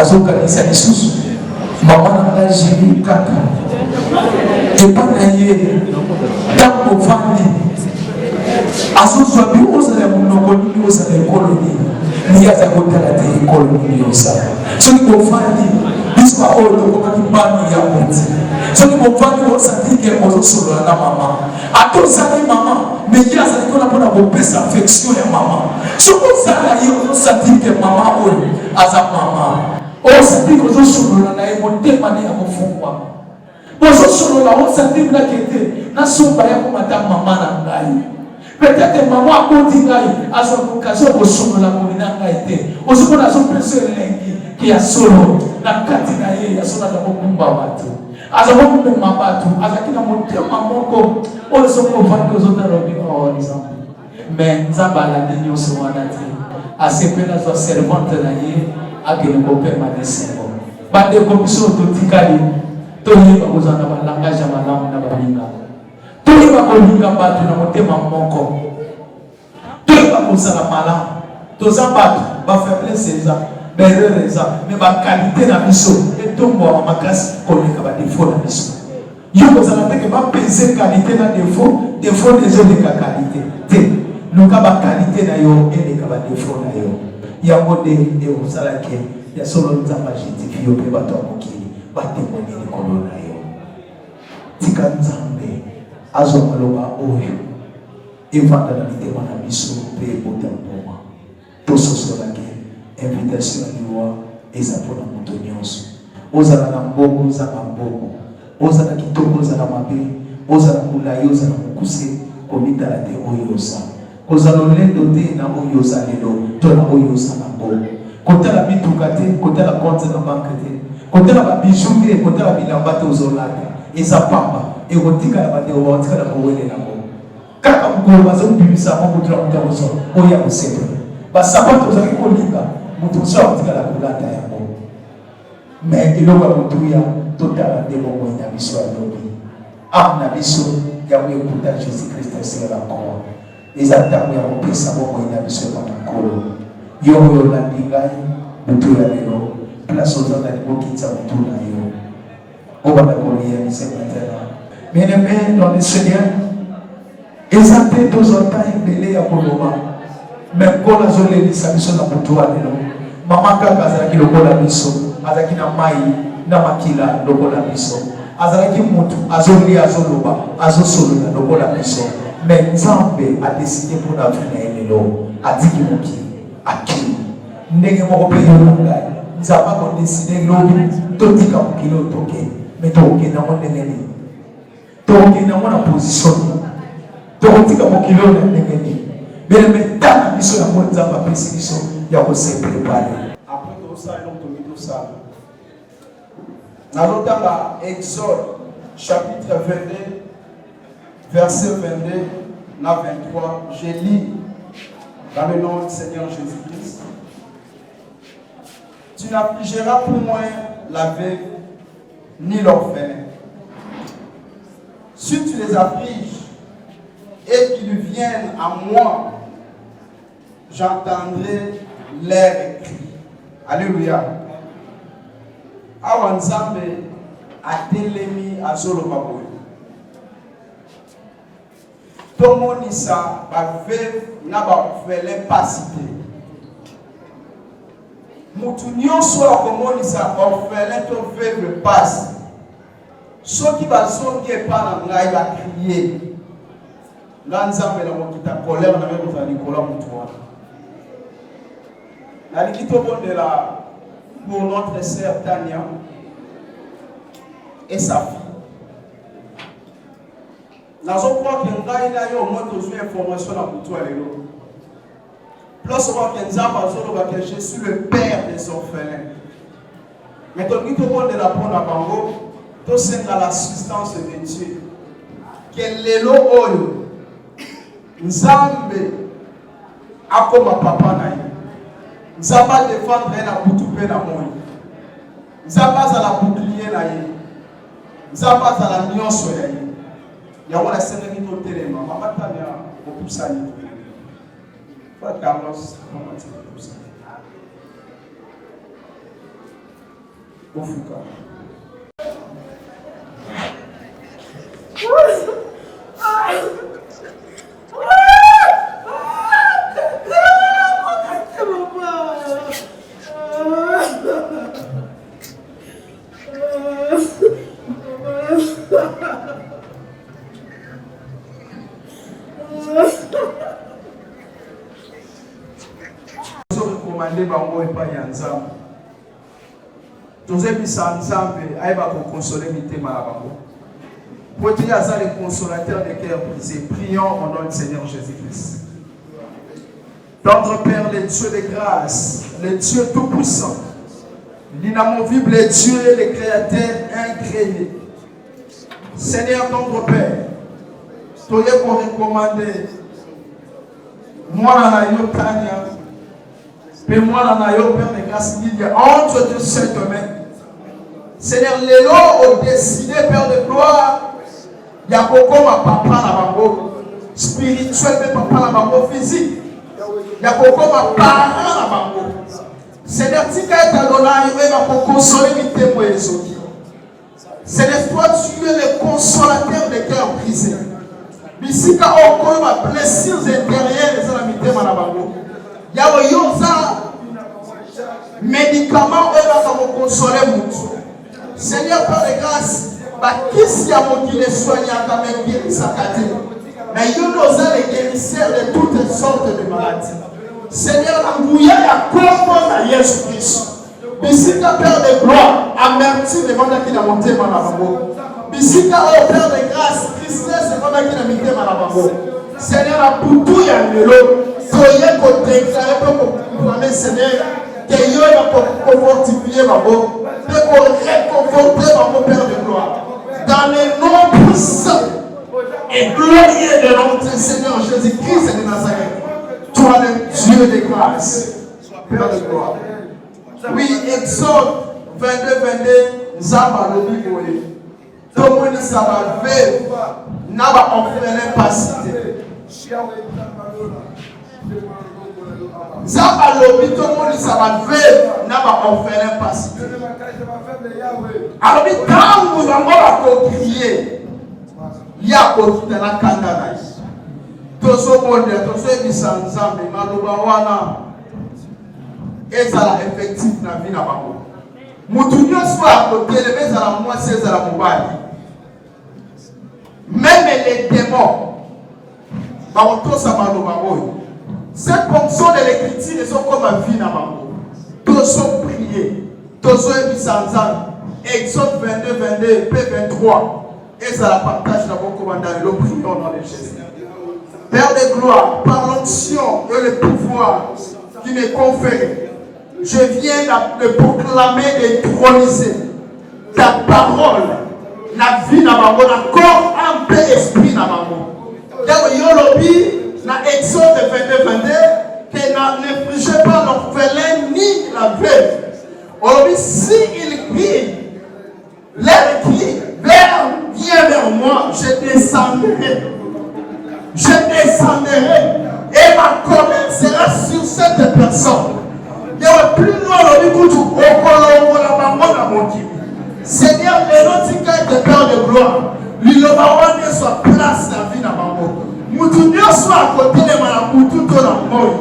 nazokanisa lisusu mama na nga jiri kaka epa na ye ntango ovandi azozwa bi ozala monoko nini ozala ekolo nini niye aza kotala te ekolo nini osala soki bovandi biso baoyo tokomaki bami ya moti soki bovandi osatike ozosolola na mama ata ozali mama meye azali kona mpona kopesa affection ya mama soki ozala ye ozosatike mama oyo aza mama osatike ozosolola na ye motema ne ya kofungwa ozosolola osatike nakete nasomba ya komata mama na ngai peut-être maman a dit à son occasion au son la monina été au son a son personne qui a solo na katina ye ya solo na bokumba watu azamu mama tu azakina motema moko o so ko vandi aux autres robi par exemple mais nzamba la dinyo so wanati asepela so servante na ye akene ko pe madesebo bande komiso to tikali to yeba kozana ba langage malamu na balinga toyeba kolinga bato na motema moko toyeba kozala malamu toza bato bafaiblesse eza baerreur eza me bakalite na biso etombwaka makasi koleka badefo na biso yo kozala teke bapese kalite na defo ezoleka kalite te luka bakalite na yo eleka badefo na yo yango nde osalaki ya solo nzambe agentifie yo mpe bato ya mokili batemoni likolo na yo tika nzambe azwa maloba oyo evanda na mitema na biso mpe ebota mboma tososolaki invitation ya liwa eza mpona moto nyonso ozala na mbongo ozala mbongo ozala kitoko ozala mabe ozala molai ozala mokuse komitala te oyo oza kozala lolendo te na oyo oza lelo to na oyo oza nango kotala mituka te kotala konte na banke te kotala babiju te kotala bilamba te ozolata eza pamba ekotika na bandeko baotika na kowele nango kaka mokolo bazobimisa mo motu na motu ya moso oyo ya mosepe basapato ozalaki kolinga motu moso akotika na kolata yango me eloko ya motuya totala nde bomoi na biso ya lobi ame na biso yango ekuta jésus christ eselela nkolo eza ntango ya kopesa bomoi na biso epana nkolo yo oyo olandi ngai motu ya lelo place ozanga libokitisa motu na yo obanda koliyanise maintenant bien-aimé dans le Seigneur, ezate tozota ebele ya koloba mais kola zolelisa biso na motu wa lelo mama kaka azalaki lokola biso azalaki na mai na makila lokola biso azalaki motu azolia azoloba azosolola lokola biso mais nzambe adeside mpona avi na ye lelo adiki mokili akili ndenge moko mpe yo na ngai nzambe akodeside lobi totika mokili oyo tokende mais tokokendango ndenge nini tokokenda ngo na position tokotika mokili oyo na ndenge nini beleme tana biso yango nzambe apesi biso ya koseprepare après tosala eloko tomi tosala nazotanga exode chapitre 22 verset 22 na 23 je lis dans le nom du Seigneur Jésus-Christ. Tu n'affligeras pour moi la veuve ni l'orphelin. Si tu les affliges et qu'ils viennent à moi, j'entendrai leurs cris. Alléluia. Awa nzambe atelemi azoloba boye. Tomonisa baveuve na baorphelin pasi te. Mutu nyonso akomonisa orphelin to veuve pasi. Soki bazongi epa na ngai bakrie nga nzambe na mokita kolere na ngai kozala likolo mutu wana nalingi tobondela pour notre sœur Tania et sa fille. Nazokroa ke ngai na yo mo tozwi information na mutu ya lelo plus okoa ke nzambe azoloba ke je suis le père des orphelins mais tolingi tobondela mpona bango tosenga l'assistance de Dieu que lelo oyo nzambe akoma papa na ye nzambe adefendre ye na butu mpe na moi nzambe azala bouclier na ye nzambe azala nyonso ya ye yango nasengaki totelema mama Tania kopusani Frère Carlos mama tika kopusani au Fouca. Recommandé bango epai ya Nzambe. Tozebisa Nzambe ayeba koconsoler mitema na bango. Pour dire à ça les consolateurs des cœurs brisés, prions au nom du Seigneur Jésus-Christ. Notre Père, le Dieu de grâce, le Dieu tout-puissant, l'inamovible Dieu, le Créateur incréé. Seigneur notre Père, tu es pour recommander moi na yo Tania, mais moi na yo Père de grâce, il y a entre tes sept mains. Seigneur, les lots ont décidé, Père de gloire, il y a beaucoup ma papa na bango spirituel, mais papa na bango physique. Il y a beaucoup ma parents na bango. Seigneur, tika etalona yo va pour consoler mes témoins et autres. Seigneur, toi tu es le consolateur des cœurs brisés. Bisika okolo ma blessures intérieures et la mitema na bango. Ya yoza médicaments et va pour consoler mutu. Seigneur, par les grâces, qui a mon qui les soigne quand même guéri sa catégorie. Mais il nous a les guérisseurs de toutes sortes de maladies. Seigneur, la mouillée a comment à Jésus-Christ. Bisika Père de gloire, amertume devant qui a monté ma lavabo. Bisika au Père de grâce, tristesse devant qui a monté ma lavabo. Seigneur, la boutou y a un vélo. Soyez pour déclarer pour proclamer, Seigneur, que Dieu va pour fortifier ma voix. Pour réconforter mon Père de gloire. Dans le nom puissant et glorieux de notre Seigneur Jésus-Christ de Nazareth. Toi le Dieu de grâce, Père de gloire. Oui, Exode 22, Zaba le Biboé. Tout le monde s'en n'a pas offert pas cité. Zaba lobi tout le monde s'en n'a pas offert pas cité. Alors, quand vous avez crié, il y a beaucoup de la candidate. Tout ce monde, tout ce qui s'en ensemble, Maloubawana, et ça l'a effectif dans la vie. Moutounio soit à côté, mais à la moitié, c'est la mobile. Même les démons, cette fonction de l'écriture, ils sont comme la vie dans la vie. Tous sont priés, tous sont ensemble. Exode 22, P23. Et ça la partage dans vos commandants. Le prions dans les Jésus. Père de gloire, par l'onction et le pouvoir qui m'est conféré, je viens de proclamer et trôniser ta parole, la vie dans ma vie, la corps, âme, paix, esprit dans ma vie. Yolobi, dans Exode 22, que n'infligez pas l'orphelin ni la veuve. Aujourd'hui, s'il crie, l'air crie, viens vers moi, je descendrai. Je descendrai et ma colère sera sur cette personne. Il y aura plus loin le coup au Seigneur, les notifications de Père de gloire, lui le baronne soit place la vie dans ma mort. Moutounio soit à côté de ma moutou dans la mort.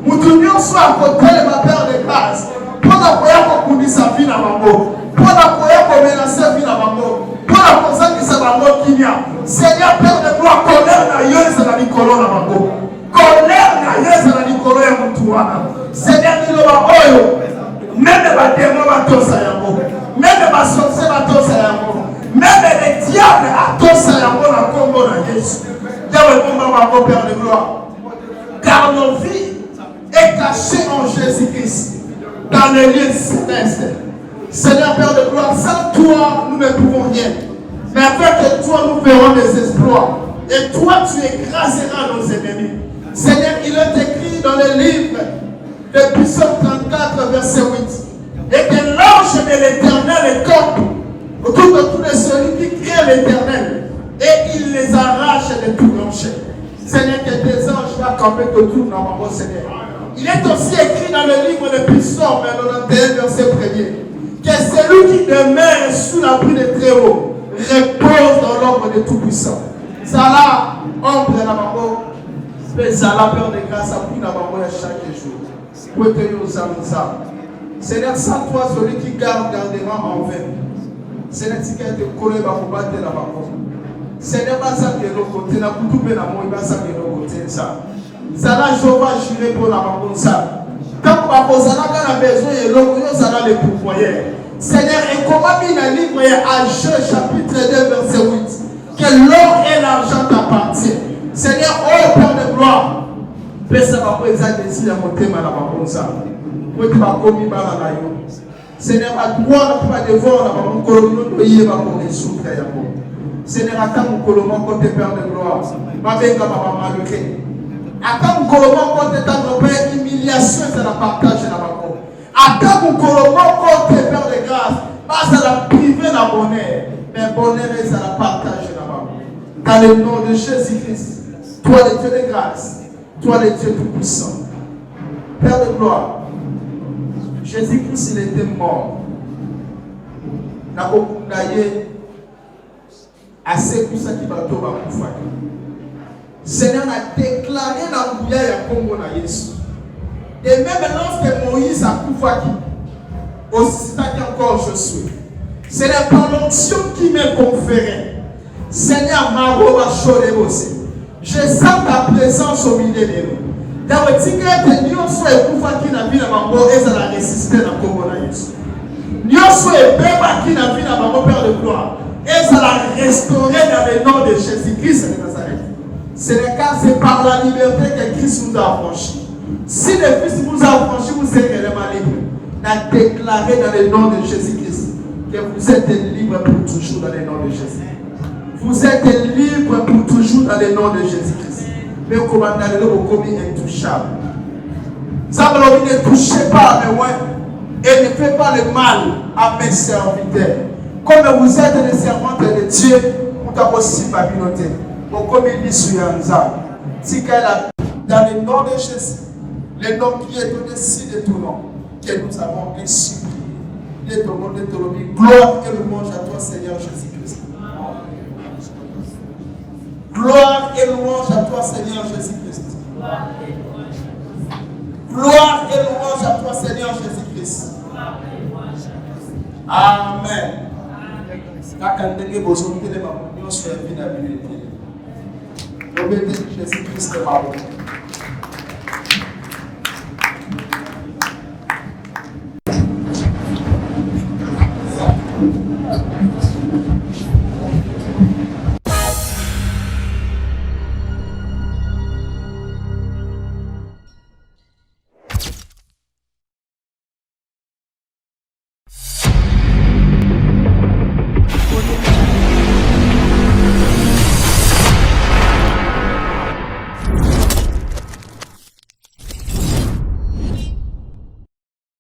Moutounio soit à côté de ma Père de grâce. Pour la première qu'on dit sa vie dans ma mort. Pour la première qu'on menace sa vie dans ma mort. Pour la personne qui s'est dans mort qui vient. Seigneur, Père de gloire, colère na yo, c'est la Nicolo dans ma mort. Colère na yo, c'est la Nicolo et Moutouana. Seigneur, il va oyo. Même les démons va tosa yango. Même les sorciers va tosa yango. Même les diables à tosa yango na Congo na Jésus. Diable combat ma Père de gloire. Car nos vies est cachée en Jésus-Christ. Dans les lieux célestes. Seigneur Père de gloire, sans toi, nous ne pouvons rien. Mais avec toi, nous ferons des exploits. Et toi, tu écraseras nos ennemis. Seigneur, il est écrit dans le livre de Psaume 34, verset 8. Et que l'ange de l'Éternel campe autour de tous les celui qui crée l'Éternel. Et il les arrache de tout rocher. Seigneur, que tes anges vont camper autour de nous, Seigneur. Il est aussi écrit dans le livre de Psaume 91, verset 1er. que celui qui demeure sous l'abri de Très-Haut repose dans l'ombre de Tout-Puissant. Zala, ombre de la maman, Zala, Père de grâce, appuie la maman chaque jour. Pour te dire Seigneur, sans toi, celui qui gardera en vain. Seigneur, si quelqu'un te connaît, va vous battre la maman. Seigneur, va s'appuyer de l'autre côté, n'a pas tout bien à moi, il va s'appuyer de l'autre côté. Zala, je vais jurer pour la maman. Quand vous avez la maison, et l'autre, vous allez les pourvoyeurs. Seigneur, et comment il a livre à Jeux chapitre 2, verset 8, que l'or et l'argent t'appartiennent. Seigneur, oh Père de gloire, pesa bako ezadesi ya motema na bakonza. Pour que bakomi bala na yo. Seigneur, à toi na pas devant na bakolo no yeba ko esouka ya ko. Seigneur, attends mokolo moko te Père de gloire. Mabenga mama malheureux. Attends mokolo moko te tendre père humiliation ça la partage na bako. Attends mokolo moko te Père de grâce. Pas à la priver na bonheur, mais bonheur est à la partage na bako. Dans le nom de Jésus-Christ, toi le Dieu de grâce, toi le Dieu tout-puissant, Père de gloire, Jésus-Christ il était mort. N'a pas condamné assez pour ça qui va tomber à Koufaki. Seigneur a déclaré la bouillère à Congo na Yesu. Et même lorsque Moïse a Koufaki, aussi c'est encore je suis. Seigneur, par l'onction qui m'est conférée, Seigneur, je sens ta présence au milieu de nous. Dans le tigre de Dieu, soit épouvant qui n'a vu la maman et ça l'a résisté dans le Congo. Dieu soit épouvant qui n'a vu la maman Père de gloire et ça l'a restauré dans le nom de Jésus-Christ de Nazareth. C'est par la liberté que Christ nous a affranchis. Si le Fils vous a affranchis, vous serez réellement libre. N'a déclaré dans le nom de Jésus-Christ que vous êtes libre pour toujours dans le nom de Jésus. Vous êtes libre pour toujours dans le nom de Jésus-Christ. Mais au commandant de l'eau, vous commis intouchable. Ça ne touchez pas à mes loin et ne faites pas le mal à mes serviteurs. Comme vous êtes des servantes de Dieu, vous avez aussi babyloté. Vous commis l'Issuyanza. Dans le nom de Jésus, le nom qui est au-dessus de tout nom, que nous avons ainsi prié. De ton nom, de ton nom, gloire et louange à toi, Seigneur Jésus-Christ. Gloire et louange à toi, Seigneur Jésus-Christ. Gloire et louange à toi, Seigneur Jésus-Christ. Amen. Jésus-Christ